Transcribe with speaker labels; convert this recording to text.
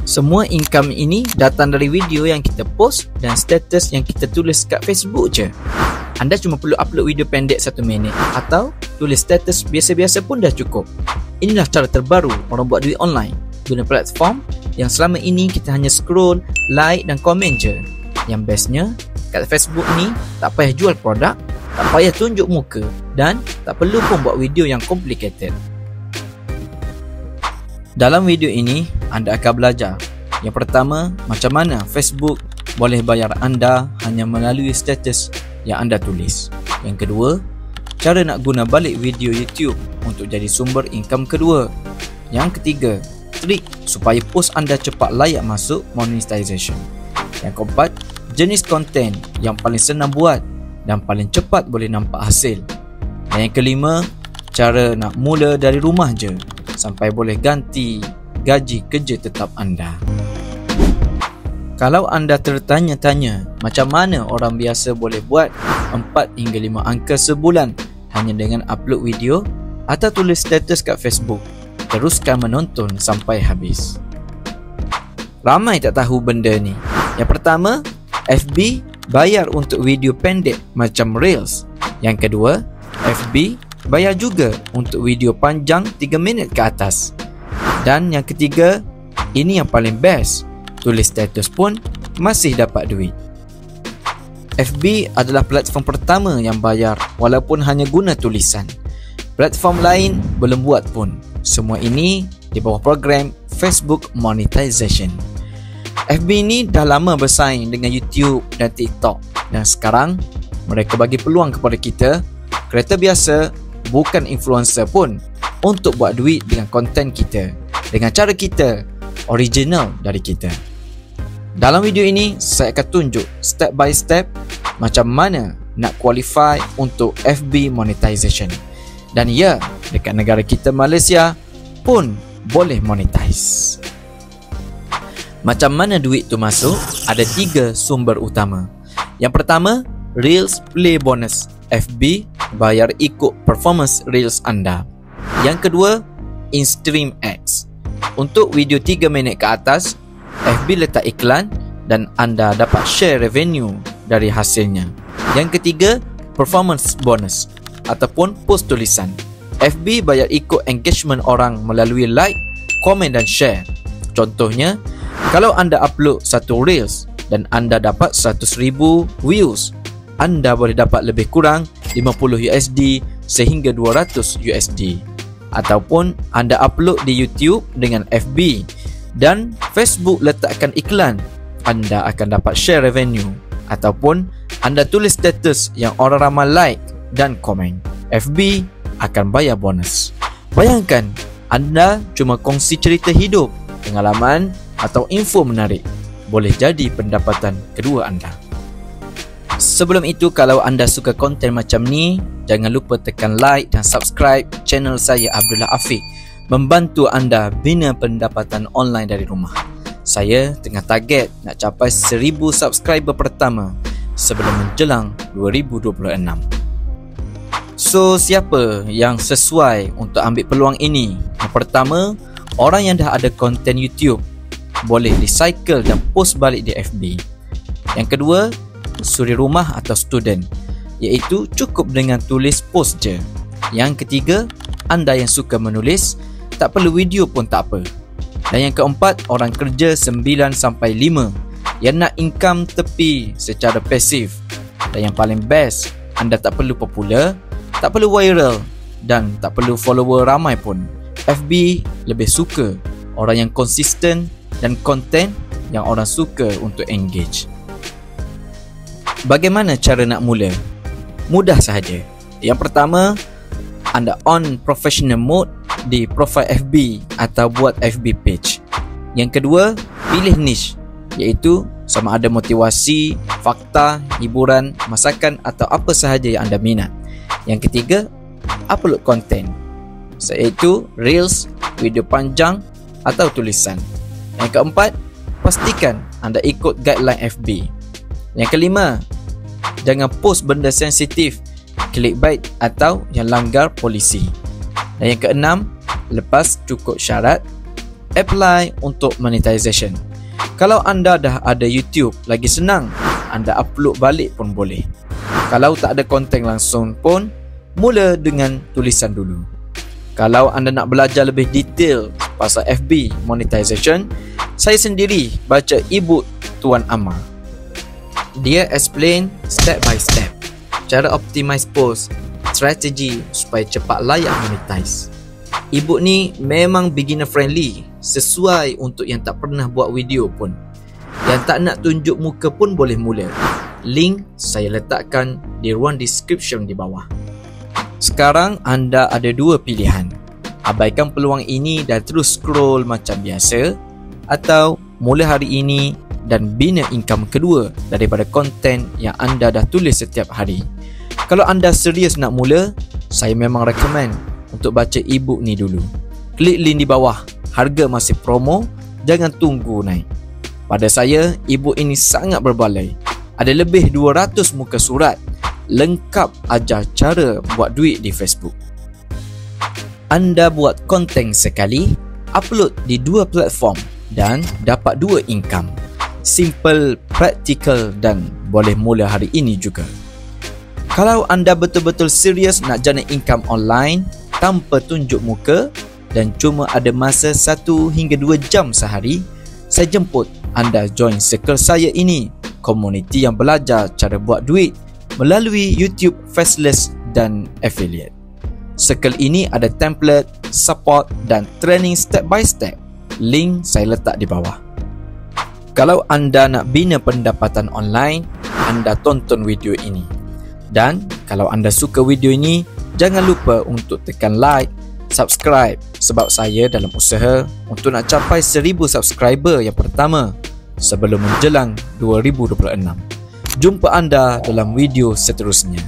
Speaker 1: Semua income ini datang dari video yang kita post dan status yang kita tulis kat Facebook je. Anda cuma perlu upload video pendek 1 minit atau tulis status biasa-biasa pun dah cukup. Inilah cara terbaru orang buat duit online guna platform yang selama ini kita hanya scroll, like dan komen je. Yang bestnya, kat Facebook ni tak payah jual produk, tak payah tunjuk muka dan tak perlu pun buat video yang complicated. Dalam video ini, anda akan belajar yang pertama, macam mana Facebook boleh bayar anda hanya melalui status yang anda tulis. Yang kedua, cara nak guna balik video YouTube untuk jadi sumber income kedua. Yang ketiga, trik supaya post anda cepat layak masuk monetization. Yang keempat, jenis konten yang paling senang buat dan paling cepat boleh nampak hasil. Dan yang kelima, cara nak mula dari rumah je sampai boleh ganti gaji kerja tetap anda. Kalau anda tertanya-tanya macam mana orang biasa boleh buat 4 hingga 5 angka sebulan hanya dengan upload video atau tulis status kat Facebook, teruskan menonton sampai habis. Ramai tak tahu benda ni. Yang pertama, FB bayar untuk video pendek macam Reels. Yang kedua, FB bayar juga untuk video panjang 3 minit ke atas. Dan yang ketiga, ini yang paling best, tulis status pun masih dapat duit. FB adalah platform pertama yang bayar walaupun hanya guna tulisan. Platform lain belum buat pun. Semua ini di bawah program Facebook Monetization. FB ni dah lama bersaing dengan YouTube dan TikTok, dan sekarang mereka bagi peluang kepada kita, kreator biasa, bukan influencer pun, untuk buat duit dengan konten kita, dengan cara kita, original dari kita. Dalam video ini, saya akan tunjuk step by step macam mana nak qualify untuk FB monetization. Dan ya, dekat negara kita Malaysia pun boleh monetize. Macam mana duit tu masuk? Ada 3 sumber utama. Yang pertama, Reels Play Bonus. FB bayar ikut performance Reels anda. Yang kedua, In-Stream Ads. Untuk video 3 minit ke atas, FB letak iklan dan anda dapat share revenue dari hasilnya. Yang ketiga, Performance Bonus ataupun post tulisan. FB bayar ikut engagement orang melalui like, komen dan share. Contohnya, kalau anda upload satu Reels dan anda dapat 100,000 views, anda boleh dapat lebih kurang 50 USD sehingga 200 USD. Ataupun anda upload di YouTube dengan FB dan Facebook letakkan iklan, anda akan dapat share revenue. Ataupun anda tulis status yang orang ramai like dan komen, FB akan bayar bonus. Bayangkan, anda cuma kongsi cerita hidup, pengalaman atau info menarik, boleh jadi pendapatan kedua anda. Sebelum itu, kalau anda suka konten macam ni, jangan lupa tekan like dan subscribe channel saya Abdullah Afiq, membantu anda bina pendapatan online dari rumah. Saya tengah target nak capai 1000 subscriber pertama sebelum menjelang 2026. So, siapa yang sesuai untuk ambil peluang ini? Yang pertama, orang yang dah ada konten YouTube, boleh recycle dan post balik di FB. Yang kedua, suri rumah atau student, iaitu cukup dengan tulis post je. Yang ketiga, anda yang suka menulis, tak perlu video pun tak apa. Dan yang keempat, orang kerja 9-5 yang nak income tepi secara pasif. Dan yang paling best, anda tak perlu popular, tak perlu viral dan tak perlu follower ramai pun. FB lebih suka orang yang konsisten dan konten yang orang suka untuk engage. Bagaimana cara nak mula? Mudah sahaja. Yang pertama, anda on professional mode di profile FB atau buat FB page. Yang kedua, pilih niche, iaitu sama ada motivasi, fakta, hiburan, masakan atau apa sahaja yang anda minat. Yang ketiga, upload konten, iaitu Reels, video panjang atau tulisan. Yang keempat, pastikan anda ikut guideline FB. Yang kelima, jangan post benda sensitif, clickbait atau yang langgar polisi. Dan yang keenam, lepas cukup syarat, Apply untuk monetization. Kalau anda dah ada YouTube, lagi senang, anda upload balik pun boleh. Kalau tak ada konten langsung pun, mula dengan tulisan dulu. Kalau anda nak belajar lebih detail pasal FB monetization, saya sendiri baca e-book Tuan Amar. Dia explain step by step cara optimize post, strategi supaya cepat layak monetize. E-book ni memang beginner friendly, sesuai untuk yang tak pernah buat video pun. Yang tak nak tunjuk muka pun boleh mula. Link saya letakkan di ruang description di bawah. Sekarang anda ada dua pilihan. Abaikan peluang ini dan terus scroll macam biasa, atau mula hari ini dan bina income kedua daripada konten yang anda dah tulis setiap hari. Kalau anda serius nak mula, saya memang recommend untuk baca e-book ni dulu. Klik link di bawah, harga masih promo, jangan tunggu naik. Pada saya, e-book ini sangat berbaloi. Ada lebih 200 muka surat, lengkap ajar cara buat duit di Facebook. Anda buat konten sekali, upload di dua platform dan dapat dua income. Simple, praktikal dan boleh mula hari ini juga. Kalau anda betul-betul serius nak jana income online tanpa tunjuk muka dan cuma ada masa 1 hingga 2 jam sehari, saya jemput anda join circle saya ini, komuniti yang belajar cara buat duit melalui YouTube, Faceless dan Affiliate. Circle ini ada template, support dan training step by step. Link saya letak di bawah. Kalau anda nak bina pendapatan online, anda tonton video ini. Dan kalau anda suka video ini, jangan lupa untuk tekan like, subscribe sebab saya dalam usaha untuk nak capai 1000 subscriber yang pertama sebelum menjelang 2026. Jumpa anda dalam video seterusnya.